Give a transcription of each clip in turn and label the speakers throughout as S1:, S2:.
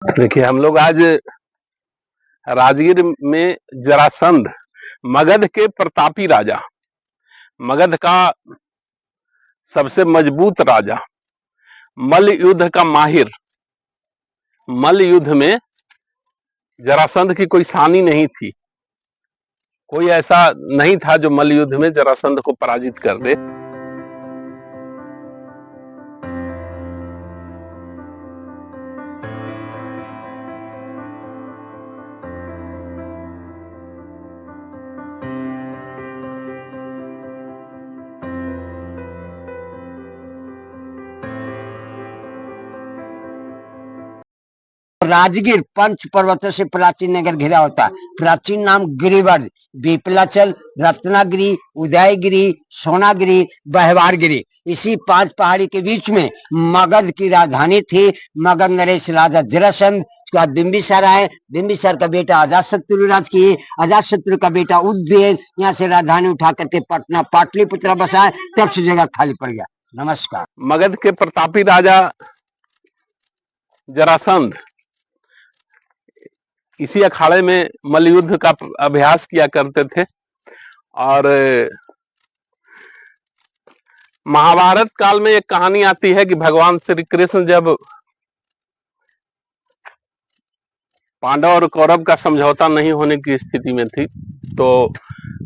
S1: देखिए हम लोग आज राजगीर में जरासंध, मगध के प्रतापी राजा, मगध का सबसे मजबूत राजा, मल्ल युद्ध का माहिर, मल्ल युद्ध में जरासंध की कोई सानी नहीं थी। कोई ऐसा नहीं था जो मल्ल युद्ध में जरासंध को पराजित कर दे।
S2: राजगीर पंच पर्वतों से प्राचीन नगर घिरा होता है। प्राचीन नाम गिरिवर, विपलाचल, रत्नागिरी, उदयगिरी, सोनागिरी, बहवारगिरी, इसी 5 पहाड़ी के बीच में मगध की राजधानी थी। मगध नरेश राजा जरासंध, उसके बाद बिंबिसार आए, बिंबिसार का बेटा अजातशत्रु राज किए, अजातशत्रु का बेटा उदयन यहाँ से राजधानी उठा करके पटना पाटलिपुत्र बसाए, तब से जगह खाली पड़ गया। नमस्कार।
S1: मगध के प्रतापी राजा जरासंध इसी अखाड़े में मल्ल युद्ध का अभ्यास किया करते थे और महाभारत काल में एक कहानी आती है कि भगवान श्री कृष्ण जब पांडव और कौरव का समझौता नहीं होने की स्थिति में थी, तो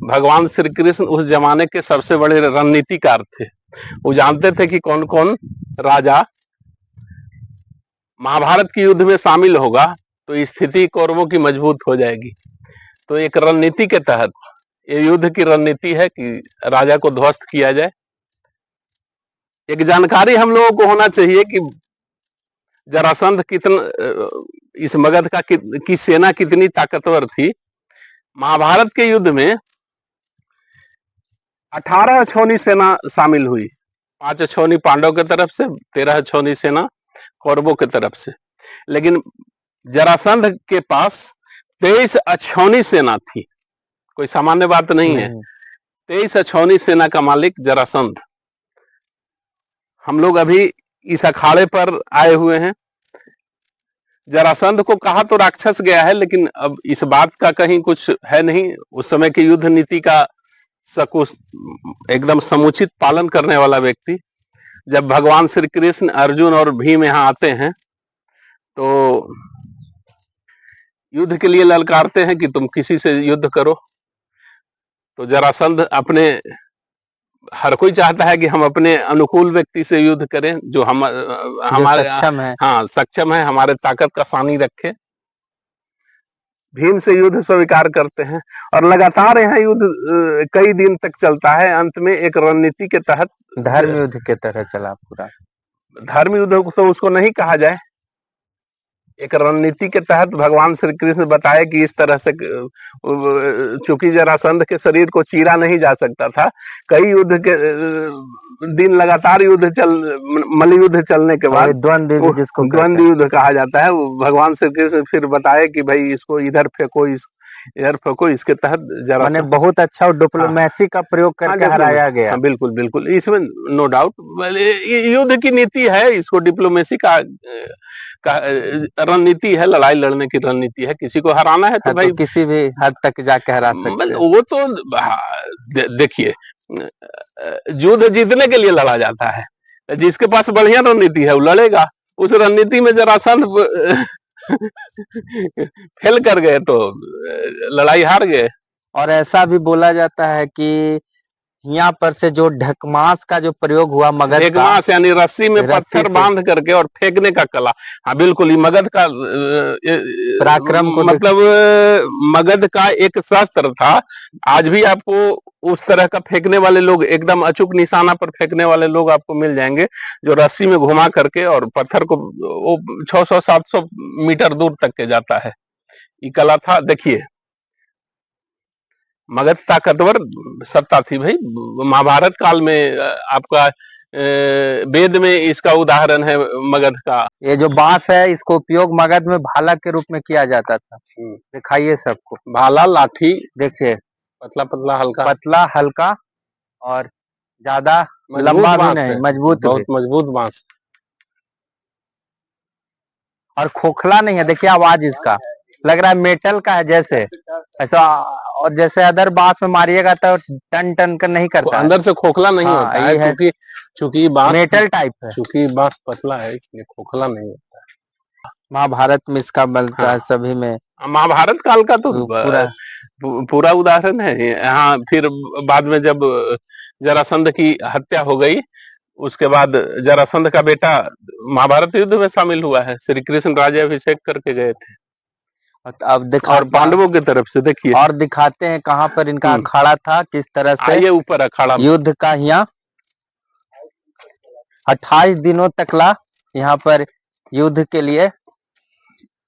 S1: भगवान श्री कृष्ण उस जमाने के सबसे बड़े रणनीतिकार थे। वो जानते थे कि कौन कौन राजा महाभारत के युद्ध में शामिल होगा तो स्थिति कौरवों की मजबूत हो जाएगी। तो एक रणनीति के तहत, ये युद्ध की रणनीति है कि राजा को ध्वस्त किया जाए। एक जानकारी हम लोगों को होना चाहिए कि जरासंध कितना, इस मगध का की सेना कितनी ताकतवर थी। महाभारत के युद्ध में 18 अछौनी सेना शामिल हुई, 5 अछौनी पांडव की तरफ से, 13 अछौनी सेना कौरवों की तरफ से। लेकिन जरासंध के पास 23 अछौनी सेना थी, कोई सामान्य बात नहीं है। 23 अछौनी सेना का मालिक जरासंध। हम लोग अभी इस अखाड़े पर आए हुए हैं। जरासंध को कहा तो राक्षस गया है, लेकिन अब इस बात का कहीं कुछ है नहीं। उस समय की युद्ध नीति का एकदम समुचित पालन करने वाला व्यक्ति। जब भगवान श्री कृष्ण, अर्जुन और भीम यहाँ आते हैं तो युद्ध के लिए ललकारते हैं कि तुम किसी से युद्ध करो। तो जरासंध अपने, हर कोई चाहता है कि हम अपने अनुकूल व्यक्ति से युद्ध करें जो हमारे सक्षम है, हाँ सक्षम है, हमारे ताकत का सानी रखे। भीम से युद्ध स्वीकार करते हैं और लगातार यहाँ युद्ध कई दिन तक चलता है। अंत में एक रणनीति के तहत,
S3: धर्म युद्ध के तरह चला पूरा।
S1: धर्म युद्ध तो उसको नहीं कहा जाए, एक रणनीति के तहत भगवान श्री कृष्ण बताए कि इस तरह से, चूंकि जरासंध के शरीर को चीरा नहीं जा सकता था, कई युद्ध के दिन लगातार मल्ल युद्ध चलने के बाद द्वंद्व युद्ध कहा जाता है। भगवान श्री कृष्ण फिर बताए कि भाई इसको इधर फेंको, इधर फेंको, इसके तहत
S3: जरा बहुत अच्छा डिप्लोमेसी का प्रयोग करके हराया गया।
S1: हाँ, बिल्कुल बिल्कुल, इसमें नो डाउट युद्ध की नीति है, इसको डिप्लोमेसी का रणनीति है, लड़ाई लड़ने की रणनीति है। किसी को हराना है तो भाई
S3: तो किसी भी हद तक जाके हरा सकते हैं।
S1: वो तो देखिए, युद्ध जीतने के लिए लड़ा जाता है। जिसके पास बढ़िया रणनीति है वो लड़ेगा। उस रणनीति में जरासंध फेल कर गए तो लड़ाई हार गए।
S3: और ऐसा भी बोला जाता है कि यहाँ पर से जो ढकमास का जो प्रयोग हुआ, मगध का
S1: ढकमास यानी रस्सी में पत्थर बांध करके और फेंकने का कला। हाँ बिल्कुल, ये मगध का
S3: पराक्रम को,
S1: मतलब मगध का एक शस्त्र था। आज भी आपको उस तरह का फेंकने वाले लोग, एकदम अचूक निशाना पर फेंकने वाले लोग आपको मिल जाएंगे, जो रस्सी में घुमा करके और पत्थर को 600-700 मीटर दूर तक के जाता है। ये कला था। देखिए, मगध ताकतवर सत्ता थी भाई। महाभारत काल में आपका वेद में इसका उदाहरण है मगध का।
S3: ये जो बांस है, इसको उपयोग मगध में भाला के रूप में किया जाता था। दिखाइए सबको,
S1: भाला, लाठी,
S3: देखिए
S1: पतला पतला हल्का,
S3: पतला हल्का और ज्यादा लंबा भी नहीं, मजबूत,
S1: बहुत मजबूत बांस।
S3: और खोखला नहीं है, देखिए आवाज इसका लग रहा है मेटल का है जैसे ऐसा। और जैसे अदर बांस में मारिएगा तो टन टन कर नहीं करता है।
S1: अंदर से खोखला नहीं
S3: हाँ,
S1: होता है,
S3: ये है।
S1: क्योंकि चूंकि बांस
S3: मेटल टाइप है।
S1: चूंकि बांस पतला है इसलिए खोखला नहीं होता
S3: महाभारत में इसका बनता है,
S1: हाँ।
S3: सभी में
S1: है। महाभारत काल का तो
S3: पूरा
S1: पूरा उदाहरण है यहाँ। फिर बाद में जब जरासंध की हत्या हो गई, उसके बाद जरासंध का बेटा महाभारत युद्ध में शामिल हुआ है, श्री कृष्ण राज्याभिषेक करके गए थे।
S3: अब दिखा
S1: और पांडवों की तरफ से देखिए,
S3: और दिखाते हैं कहाँ पर इनका अखाड़ा था, किस तरह से
S1: आइए ऊपर अखाड़ा में।
S3: युद्ध का यहाँ 28 दिनों तकला यहाँ पर युद्ध के लिए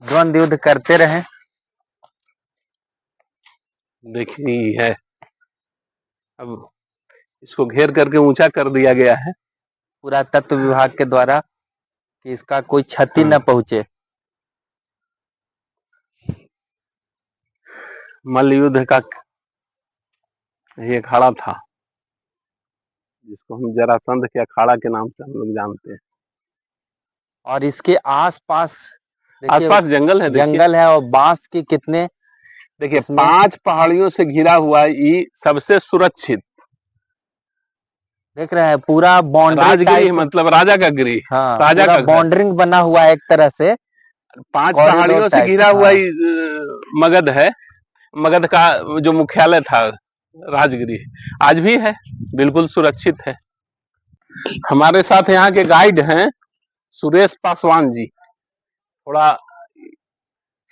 S3: द्वंद्व युद्ध करते रहे।
S1: देखनी है, अब इसको घेर करके ऊंचा कर दिया गया है
S3: पुरातत्व विभाग के द्वारा कि इसका कोई क्षति न पहुंचे।
S1: मल्ल युद्ध का ये अखाड़ा था, जिसको हम जरासंध के अखाड़ा के नाम से हम लोग जानते हैं।
S3: और इसके आसपास
S1: आसपास जंगल है, देखिए
S3: जंगल है और बांस की कितने
S1: देखिए 5 पहाड़ियों से घिरा हुआ ये सबसे सुरक्षित
S3: देख रहे हैं, पूरा बाउंड्री
S1: राजगिरी, मतलब राजा का गिरी।
S3: हाँ,
S1: राजा
S3: पूरा
S1: का
S3: बाउंड्रिंग बना हुआ है एक तरह से।
S1: 5
S3: कॉरिडोर
S1: पहाड़ियों से
S3: टाइप,
S1: घिरा हुआ
S3: हाँ।
S1: ये मगध है। मगध का जो मुख्यालय था राजगिरी, आज भी है, बिल्कुल सुरक्षित है। हमारे साथ यहाँ के गाइड हैं सुरेश पासवान जी, थोड़ा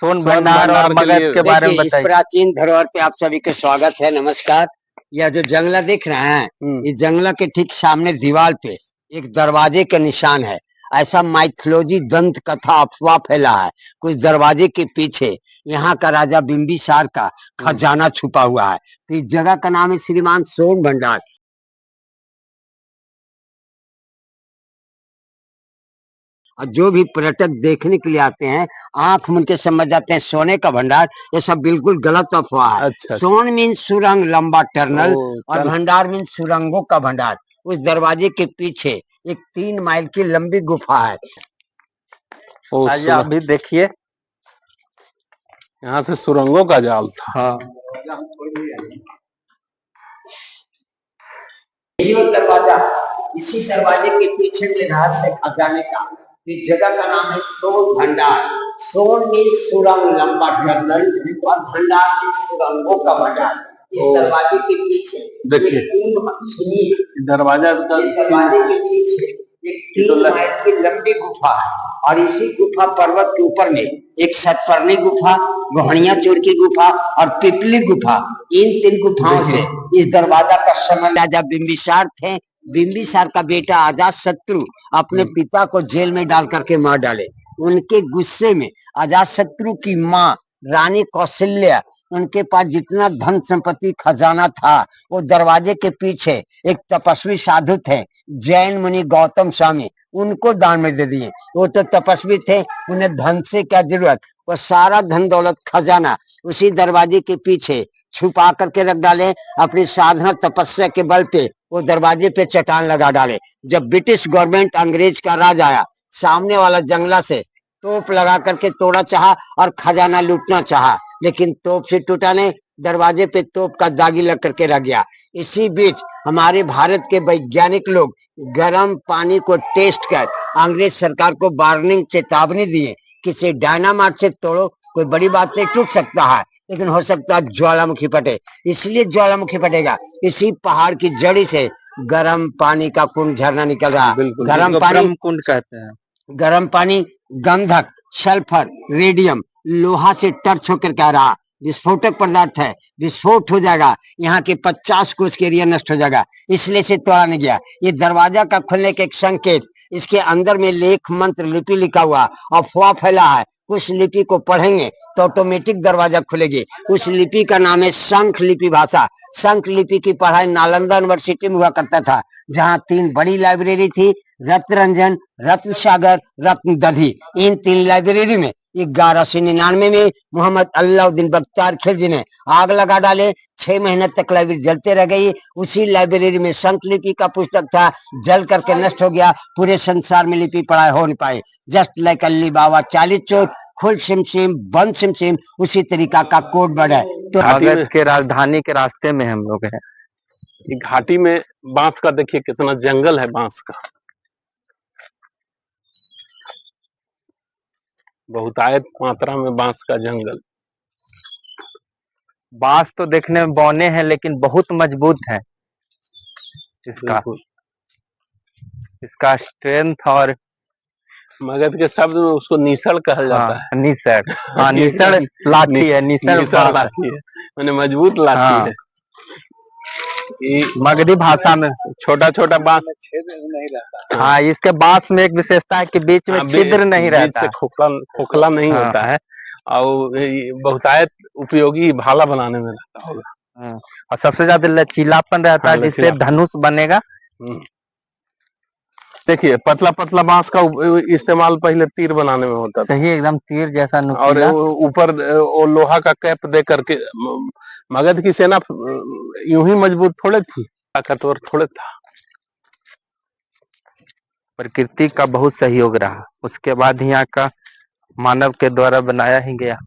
S3: सोन भंडार और मगध के बारे में
S2: देखिए, इस
S3: बताइए।
S2: प्राचीन धरोहर पे आप सभी का स्वागत है, नमस्कार। यह जो जंगला दिख रहे हैं, इस जंगला के ठीक सामने दीवार पे एक दरवाजे का निशान है। ऐसा माइथोलॉजी दंत कथा अफवाह फैला है, कुछ दरवाजे के पीछे यहाँ का राजा बिंबिसार का खजाना छुपा हुआ है। तो इस जगह का नाम है श्रीमान सोन भंडार। और जो भी पर्यटक देखने के लिए आते हैं, आंख मूंद के समझ जाते हैं सोने का भंडार, ये सब बिल्कुल गलत अफवाह है।
S1: अच्छा।
S2: सोन मीन्स सुरंग, लंबा टनल, और
S1: टनल।
S2: भंडार मीन्स सुरंगों का भंडार। उस दरवाजे के पीछे एक 3 माइल की लंबी गुफा है।
S3: आइए आप भी देखिए।
S1: यहाँ से सुरंगों का जाल था।
S3: हाँ,
S2: यही वो दरवाजा, इसी दरवाजे के पीछे में रहस्य खजाने का। इस जगह का नाम है सोन भंडार। सोन मीन्स सुरंग, लंबा टनल, और भंडार मीन्स सुरंगों का भंडार। इस दरवाजे के पीछे
S1: देखिए, दरवाजे
S2: के पीछे एक 3 माइल की लंबी गुफा है। और इसी गुफा पर्वत के ऊपर में एक सतपर्णी गुफा, गोहनिया चोर की गुफा और पिपली गुफा, इन 3 गुफाओं से इस दरवाजा का संबंध। राजा बिंबिसार थे, बिंबिसार का बेटा अजातशत्रु अपने पिता को जेल में डाल करके मार डाले। उनके गुस्से में अजातशत्रु की माँ रानी कौशल्या, उनके पास जितना धन संपत्ति खजाना था, वो दरवाजे के पीछे एक तपस्वी साधु थे, जैन मुनि गौतम स्वामी, उनको दान में दे दिए। वो तो तपस्वी थे, उन्हें धन से क्या जरूरत, वो सारा धन दौलत खजाना उसी दरवाजे के पीछे छुपा करके रख डाले। अपनी साधना तपस्या के बल पे वो दरवाजे पे चट्टान लगा डाले। जब ब्रिटिश गवर्नमेंट, अंग्रेज का राज आया, सामने वाला जंगला से तोप लगा करके तोड़ा चाहा और खजाना लूटना चाहा, लेकिन तोप से टूटा नहीं, दरवाजे पे तोप का दागी लग करके रह गया। इसी बीच हमारे भारत के वैज्ञानिक लोग गर्म पानी को टेस्ट कर अंग्रेज सरकार को वार्निंग, चेतावनी दिए कि इसे डायनामाइट से तोड़ो, कोई बड़ी बात नहीं, टूट सकता है, लेकिन हो सकता है ज्वालामुखी फटे। इसलिए ज्वालामुखी फटेगा, इसी पहाड़ की जड़ी से गर्म पानी का कुंड, झरना निकल रहा है। गर्म पानी
S3: कुंड कहते हैं।
S2: गर्म पानी गंधक, सल्फर, रेडियम, लोहा से टच होकर कह रहा, विस्फोटक पदार्थ है, विस्फोट हो जाएगा, यहाँ के 50 कोस के एरिया नष्ट हो जाएगा, इसलिए से तोड़ा नहीं गया। ये दरवाजा का खुलने के एक संकेत, इसके अंदर में लेख मंत्र लिपि लिखा हुआ, अफवाह फैला है, उस लिपि को पढ़ेंगे तो ऑटोमेटिक दरवाजा खुलेगी। उस लिपि का नाम है शंख लिपि भाषा। शंख लिपि की पढ़ाई नालंदा यूनिवर्सिटी में हुआ करता था, जहाँ 3 बड़ी लाइब्रेरी थी, रत्न रंजन, रत्न सागर, रत्न दधी। इन 3 लाइब्रेरी में 1199 में मोहम्मद अलाउद्दीन बख्तियार खिलजी ने आग लगा डाले। 6 महीने तक लाइब्रेरी जलते रह गई। उसी लाइब्रेरी में संत लिपि का पुस्तक था, जल करके नष्ट हो गया। पूरे संसार में लिपि पढ़ाई हो नहीं पाए। जस्ट लाइक अली बाबा 40 चोर, खुल सिम सिम बंद सिम सिम, उसी तरीका का कोड वर्ड है। तो
S3: मगध के राजधानी के रास्ते में हम लोग हैं।
S1: कि घाटी में बांस का देखिए कितना जंगल है, बांस का बहुतायत मात्रा में बांस का जंगल।
S3: बांस तो देखने में बौने हैं लेकिन बहुत मजबूत है। इसका
S1: बिल्कुल
S3: इसका स्ट्रेंथ और
S1: मगध के शब्द में उसको निसड़ कहा जाता है।
S3: निसड़, हाँ निसड़ लाठी है, निसड़
S1: निसड़ लाठी है, मैंने मजबूत लाठी
S3: हाँ।
S1: है। ये
S3: मगधी भाषा में
S1: छोटा छोटा बांस
S2: छिद्र नहीं रहता।
S3: हाँ, इसके बांस में एक विशेषता है कि बीच में छिद्र नहीं
S1: बीच
S3: रहता
S1: से
S3: है।
S1: खोखला नहीं
S3: हाँ।
S1: होता है और ये बहुतायत उपयोगी भाला बनाने में रहता होगा।
S3: और सबसे ज्यादा लचीलापन रहता है, जिससे
S1: लचीलापन।
S3: धनुष बनेगा।
S1: देखिए पतला पतला बांस का इस्तेमाल पहले तीर बनाने में होता था।
S3: सही, एकदम तीर जैसा
S1: और
S3: नुकीला।
S1: ऊपर वो लोहा का कैप दे करके मगध की सेना यूं ही मजबूत थोड़े थी, ताकतवर थोड़े था।
S3: प्रकृति का बहुत सहयोग रहा, उसके बाद ही यहाँ का मानव के द्वारा बनाया ही गया।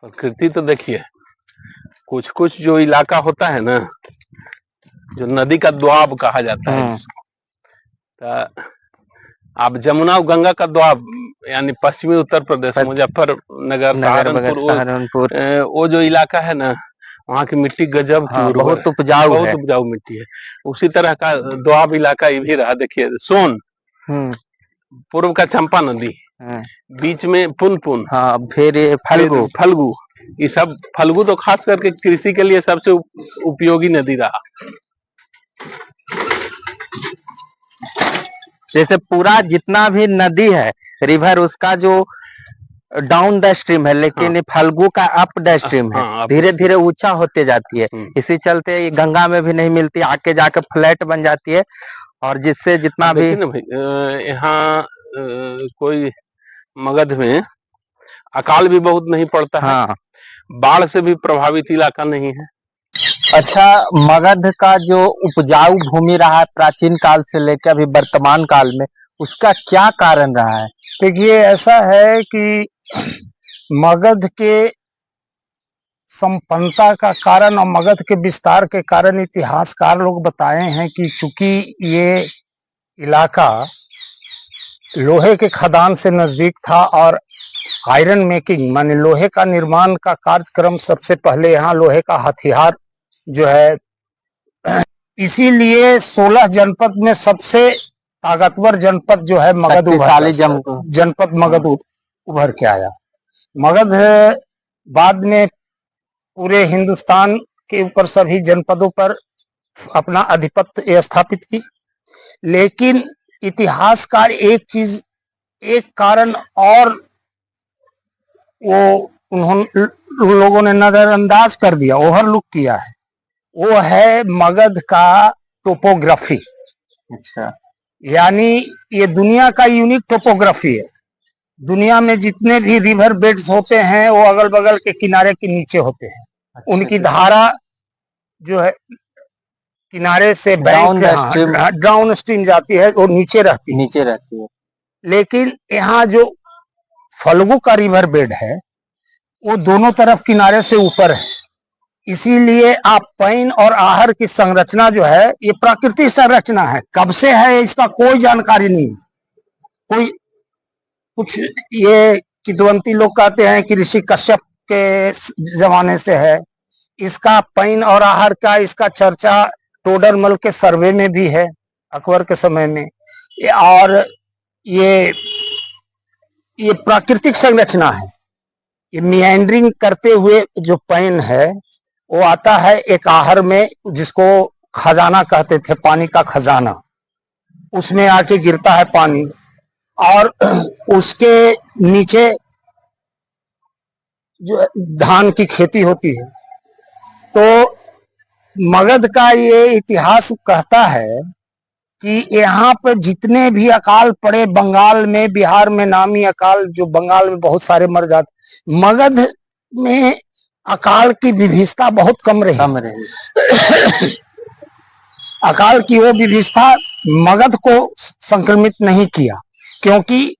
S1: प्रकृति तो देखिए कुछ कुछ जो इलाका होता है ना, जो नदी का द्वाब कहा जाता है, तो आप जमुना और गंगा का द्वाब यानी पश्चिमी उत्तर प्रदेश, मुजफ्फरनगर, सहारनपुर, वो जो इलाका है ना, वहाँ की मिट्टी गजब की उर्वर,
S3: बहुत उपजाऊ है।
S1: बहुत उपजाऊ मिट्टी है। उसी तरह का द्वाब इलाका ये भी रहा। देखिए सोन, पूर्व का चंपा नदी, बीच में पुनपुन,
S3: हाँ, फिर ये
S1: फल्गु, ये सब फल्गु तो खास करके कृषि के लिए सबसे उपयोगी नदी रहा।
S3: जैसे पूरा जितना भी नदी है, रिवर, उसका जो डाउन द स्ट्रीम है, लेकिन
S1: हाँ।
S3: फल्गु का अप द स्ट्रीम है,
S1: हाँ,
S3: धीरे धीरे ऊंचा होते जाती है। इसी चलते ये गंगा में भी नहीं मिलती, आके जाके फ्लैट बन जाती है। और जिससे जितना भी
S1: ना भाई, यहाँ कोई मगध में अकाल भी बहुत नहीं पड़ता है।
S3: हाँ,
S1: बाढ़ से भी प्रभावित इलाका नहीं है।
S3: अच्छा, मगध का जो उपजाऊ भूमि रहा है प्राचीन काल से लेकर अभी वर्तमान काल में, उसका क्या कारण रहा है?
S4: देखिए ऐसा है कि मगध के संपन्नता का कारण और मगध के विस्तार के कारण इतिहासकार लोग बताए हैं कि चूंकि ये इलाका लोहे के खदान से नजदीक था और आयरन मेकिंग माने लोहे का निर्माण का कार्यक्रम सबसे पहले यहाँ लोहे का हथियार जो है, इसीलिए 16 जनपद में सबसे ताकतवर जनपद जो है मगध जनपद मगध उभर के आया। मगध बाद में पूरे हिंदुस्तान के ऊपर सभी जनपदों पर अपना आधिपत्य स्थापित की। लेकिन इतिहासकार एक कारण और वो उन्होंने लोगों ने नजरअंदाज कर दिया, ओवरलुक किया है, वो है मगध का टोपोग्राफी।
S3: अच्छा,
S4: यानी ये दुनिया का यूनिक टोपोग्राफी है। दुनिया में जितने भी रिवर बेड्स होते हैं वो अगल बगल के किनारे के नीचे होते हैं।
S3: अच्छा,
S4: उनकी धारा जो है किनारे से डाउन स्ट्रीम जाती है, वो नीचे रहती है। लेकिन यहाँ जो फल्गु का रिवर बेड है वो दोनों तरफ किनारे से ऊपर है। इसीलिए आप पैन और आहर की संरचना जो है ये प्राकृतिक संरचना है, कब से है इसका कोई जानकारी नहीं। कोई कुछ ये किदवंती लोग कहते हैं कि ऋषि कश्यप के जमाने से है। इसका पैन और आहर का इसका चर्चा टोडरमल के सर्वे में भी है, अकबर के समय में। और ये प्राकृतिक संरचना है। ये मियांड्रिंग करते हुए जो पैन है वो आता है एक आहर में, जिसको खजाना कहते थे, पानी का खजाना, उसमें आके गिरता है पानी और उसके नीचे जो धान की खेती होती है। तो मगध का ये इतिहास कहता है कि यहाँ पर जितने भी अकाल पड़े बंगाल में, बिहार में नामी अकाल जो बंगाल में बहुत सारे मर जाते, मगध में अकाल की विविधता बहुत कम रही। अकाल की वो विविधता मगध को संक्रमित नहीं किया, क्योंकि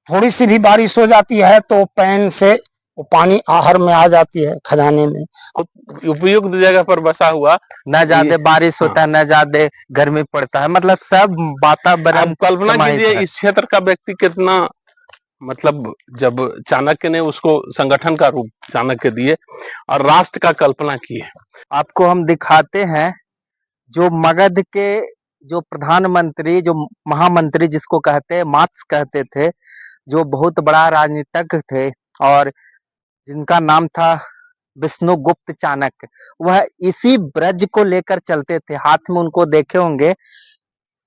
S4: थोड़ी सी भी बारिश हो जाती है तो पैन से वो पानी आहर में आ जाती है, खजाने में।
S1: उपयुक्त जगह पर बसा हुआ,
S3: न ज्यादा बारिश होता है, न ज्यादा गर्मी पड़ता है, मतलब सब वातावरण।
S1: आप कल्पना
S3: समाहित
S1: कीजिए
S3: है।
S1: इस क्षेत्र का व्यक्ति कितना, मतलब जब चाणक्य ने उसको संगठन का रूप चाणक्य दिए और राष्ट्र का कल्पना की है।
S3: आपको हम दिखाते हैं जो मगध के जो प्रधानमंत्री, जो महामंत्री जिसको कहते हैं, मार्क्स कहते थे, जो बहुत बड़ा राजनीतिज्ञ थे और जिनका नाम था विष्णुगुप्त चाणक्य, वह इसी ब्रज को लेकर चलते थे। हाथ में उनको देखे होंगे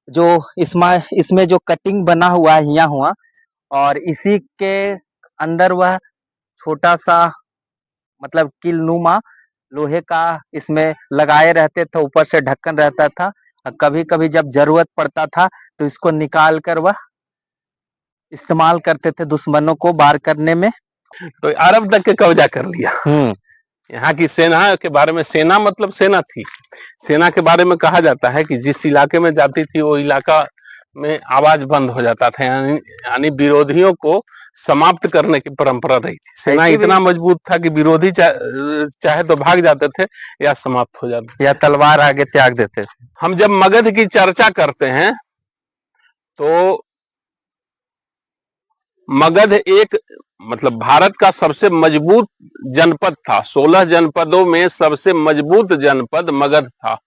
S3: जो इसमें जो कटिंग बना हुआ है यहाँ हुआ, और इसी के अंदर वह छोटा सा मतलब किलनुमा लोहे का इसमें लगाए रहते थे, ऊपर से ढक्कन रहता था। कभी कभी जब जरूरत पड़ता था तो इसको निकाल कर वह इस्तेमाल करते थे दुश्मनों को वार करने में।
S1: तो अरब तक के कब्जा कर लिया। यहाँ की सेना के बारे में, सेना मतलब सेना थी, सेना के बारे में कहा जाता है कि जिस इलाके में जाती थी वो इलाका में आवाज बंद हो जाता था, यानी विरोधियों को समाप्त करने की परंपरा रही थी। सेना इतना मजबूत था कि विरोधी चाहे तो भाग जाते थे या समाप्त हो जाते थे,
S3: या तलवार आगे त्याग देते थे।
S1: हम जब मगध की चर्चा करते हैं तो मगध एक, मतलब भारत का सबसे मजबूत जनपद था। 16 जनपदों में सबसे मजबूत जनपद मगध था,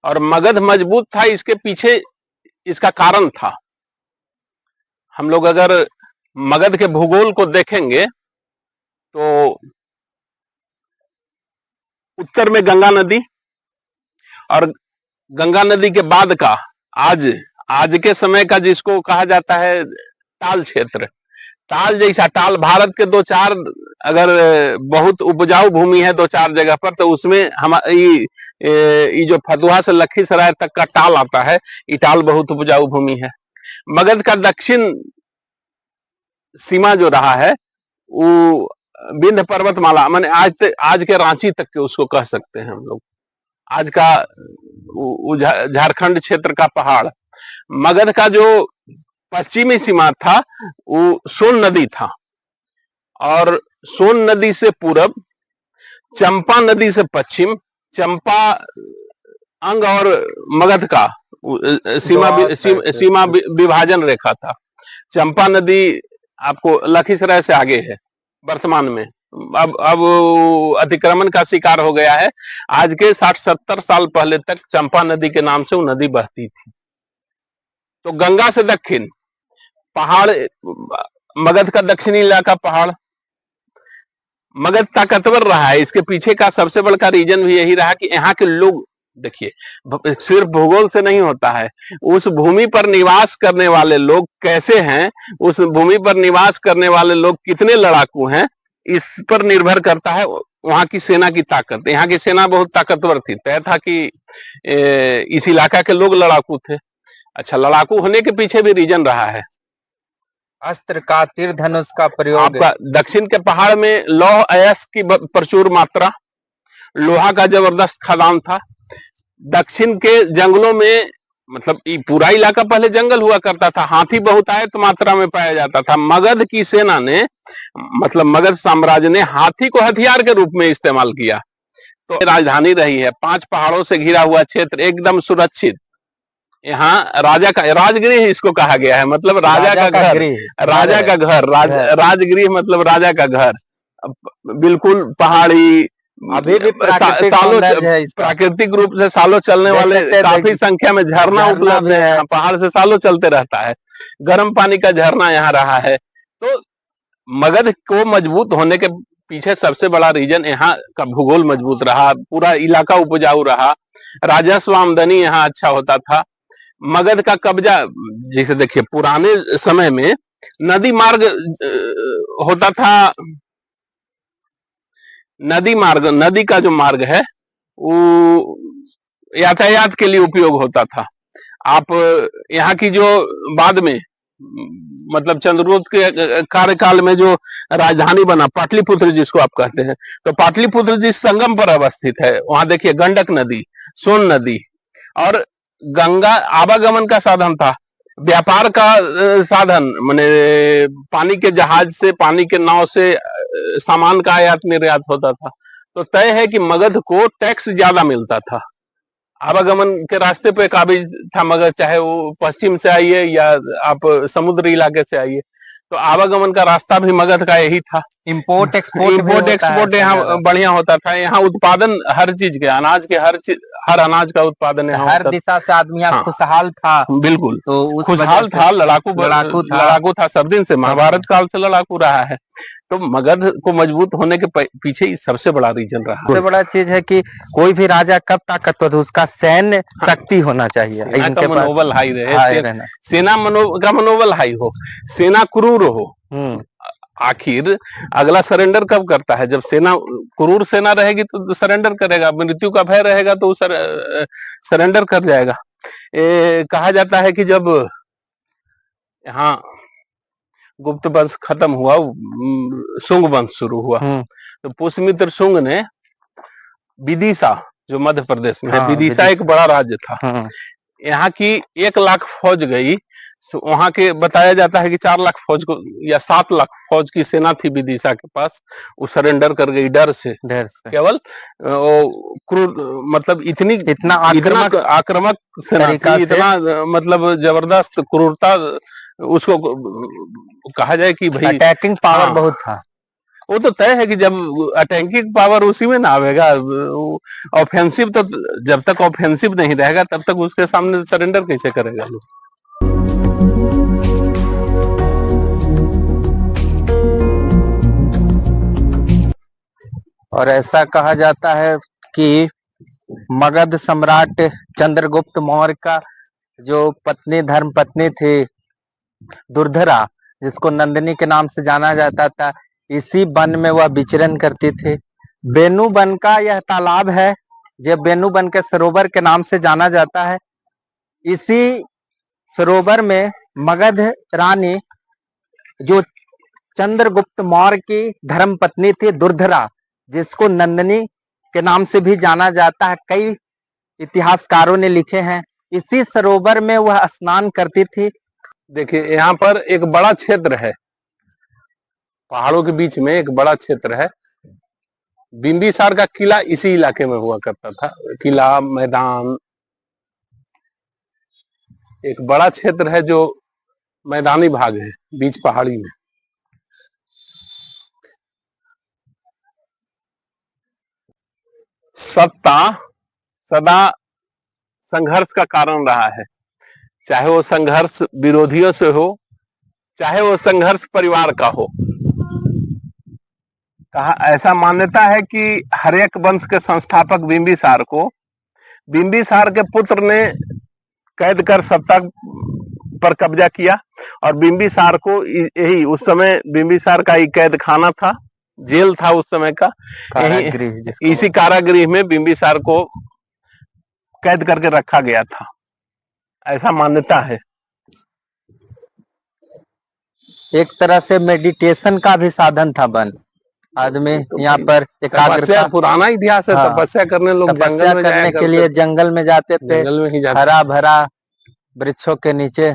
S1: और मगध मजबूत था इसके पीछे इसका कारण था। हम लोग अगर मगध के भूगोल को देखेंगे तो उत्तर में गंगा नदी, और गंगा नदी के बाद का आज के समय का जिसको कहा जाता है टाल क्षेत्र, टाल जैसा, टाल भारत के दो चार, अगर बहुत उपजाऊ भूमि है दो चार जगह पर, तो उसमें हमारी जो फतुहा से लखीसराय तक का टाल आता है, ये टाल बहुत उपजाऊ भूमि है। मगध का दक्षिण सीमा जो रहा है वो विंध्य पर्वतमाला, माने आज के रांची तक के उसको कह सकते हैं हम लोग, आज का झारखंड क्षेत्र का पहाड़। मगध का जो पश्चिमी सीमा था वो सोन नदी था, और सोन नदी से पूरब, चंपा नदी से पश्चिम, चंपा अंग और मगध का सीमा विभाजन रेखा था। चंपा नदी आपको लखीसराय से आगे है वर्तमान में, अब अतिक्रमण का शिकार हो गया है। आज के 60-70 साल पहले तक चंपा नदी के नाम से वो नदी बहती थी। तो गंगा से दक्षिण पहाड़, मगध का दक्षिणी इलाका पहाड़। मगध ताकतवर रहा है, इसके पीछे का सबसे बड़ा रीजन भी यही रहा कि यहाँ के लोग, देखिए सिर्फ भूगोल से नहीं होता है, उस भूमि पर निवास करने वाले लोग कैसे हैं, उस भूमि पर निवास करने वाले लोग कितने लड़ाकू हैं, इस पर निर्भर करता है वहां की सेना की ताकत। यहाँ की सेना बहुत ताकतवर थी, तय था कि इस इलाका के लोग लड़ाकू थे। अच्छा, लड़ाकू होने के पीछे भी रीजन रहा है
S3: अस्त्र का, तीर धनुष का प्रयोग।
S1: आपका दक्षिण के पहाड़ में लौह अयस्क की प्रचुर मात्रा, लोहा का जबरदस्त खदान था। दक्षिण के जंगलों में, मतलब पूरा इलाका पहले जंगल हुआ करता था, हाथी बहुतायत मात्रा में पाया जाता था। मगध की सेना ने, मतलब मगध साम्राज्य ने हाथी को हथियार के रूप में इस्तेमाल किया। तो राजधानी रही है, 5 पहाड़ों से घिरा हुआ क्षेत्र, एकदम सुरक्षित। यहाँ राजा का राजगृह इसको कहा गया है, मतलब राजा का घर, राजा का घर, राजगृह मतलब राजा का घर, बिल्कुल पहाड़ी।
S3: अभी भी
S1: प्राकृतिक रूप से सालों चलने वाले काफी संख्या में झरना उपलब्ध है, पहाड़ से सालों चलते रहता है, गर्म पानी का झरना यहाँ रहा है। तो मगध को मजबूत होने के पीछे सबसे बड़ा रीजन यहाँ का भूगोल मजबूत रहा, पूरा इलाका उपजाऊ रहा, राजस्व आमदनी यहाँ अच्छा होता था। मगध का कब्जा, जैसे देखिए पुराने समय में नदी मार्ग होता था, नदी का जो मार्ग है वो यातायात के लिए उपयोग होता था। आप यहाँ की जो बाद में मतलब चंद्रगुप्त के कार्यकाल में जो राजधानी बना पाटलिपुत्र जिसको आप कहते हैं, तो पाटलिपुत्र जिस संगम पर अवस्थित है, वहां देखिए गंडक नदी, सोन नदी और गंगा आवागमन का साधन था, व्यापार का साधन, माने पानी के जहाज से, पानी के नाव से सामान का आयात निर्यात होता था। तो तय है कि मगध को टैक्स ज्यादा मिलता था, आवागमन के रास्ते पे काबिज था मगध, चाहे वो पश्चिम से आइए या आप समुद्री इलाके से आइए, तो आवागमन का रास्ता भी मगध का यही था।
S3: इम्पोर्ट एक्सपोर्ट
S1: यहाँ बढ़िया होता था। यहाँ उत्पादन हर चीज के, अनाज के हर अनाज का उत्पादन यहाँ
S3: हर दिशा से आदमी यहाँ खुशहाल था।
S1: बिल्कुल,
S3: तो उस
S1: खुशहाल था, लड़ाकू था, सब दिन से, महाभारत काल से लड़ाकू रहा है। तो मगध को मजबूत होने के पीछे सबसे बड़ा रीजन रहा।
S3: सबसे बड़ा चीज है कि कोई भी राजा कब ताकतवर हो, उसका सैन्य शक्ति होना चाहिए,
S1: इनका मनोबल हाई रहे, सेना का मनोबल हाई हो, सेना क्रूर हो। आखिर अगला सरेंडर कब करता है? जब सेना क्रूर सेना रहेगी तो सरेंडर करेगा, मृत्यु का भय रहेगा तो सरेंडर कर जाएगा। कहा जाता है कि जब यहाँ गुप्त वंश खत्म हुआ, शुंग वंश शुरू हुआ, तो पुष्यमित्र शुंग ने विदिशा, जो मध्य प्रदेश में है, विदिशा एक बड़ा राज्य था, यहाँ की 1 लाख फौज गई। वहां के बताया जाता है कि 4 लाख फौज को या 7 लाख फौज की सेना थी विदिशा के पास, वो सरेंडर कर गई डर से। केवल क्रूर, मतलब इतना आक्रामक सेना थी, इतना मतलब जबरदस्त क्रूरता, उसको कहा जाए कि भाई
S3: अटैकिंग पावर बहुत था।
S1: वो तो तय है कि जब अटैकिंग पावर उसी में ना आवेगा, ऑफेंसिव तो जब तक ऑफेंसिव नहीं रहेगा तब तक उसके सामने सरेंडर कैसे करेगा लोग।
S3: और ऐसा कहा जाता है कि मगध सम्राट चंद्रगुप्त मौर्य का जो पत्नी, धर्म पत्नी थी दुर्धरा, जिसको नंदिनी के नाम से जाना जाता था, इसी वन में वह विचरण करती थी। बेनू वन का यह तालाब है, जो बेनू वन के सरोवर के नाम से जाना जाता है। इसी सरोवर में मगध रानी, जो चंद्रगुप्त मौर्य की धर्म पत्नी थी दुर्धरा, जिसको नंदिनी के नाम से भी जाना जाता है, कई इतिहासकारों ने लिखे हैं, इसी सरोवर में वह स्नान करती थी।
S1: देखिए यहाँ पर एक बड़ा क्षेत्र है, पहाड़ों के बीच में एक बड़ा क्षेत्र है। बिंबिसार का किला इसी इलाके में हुआ करता था, किला, मैदान, एक बड़ा क्षेत्र है जो मैदानी भाग है बीच पहाड़ी में। सत्ता सदा संघर्ष का कारण रहा है, चाहे वो संघर्ष विरोधियों से हो, चाहे वो संघर्ष परिवार का हो। कहा, ऐसा मान्यता है कि हर्यक वंश के संस्थापक बिंबिसार को बिंबिसार के पुत्र ने कैद कर सत्ता पर कब्जा किया, और बिंबिसार को यही उस समय बिंबिसार का ही कैद खाना था, जेल था उस समय का, इसी कारागृह में बिंबिसार को कैद करके रखा गया था, ऐसा मान्यता है।
S3: एक तरह से मेडिटेशन का भी साधन था वन, आदमी यहाँ पर एकाग्रता,
S1: पुराना इतिहास है। तपस्या करने लोग जंगल में
S3: के लिए जंगल में जाते थे, हरा भरा वृक्षों के नीचे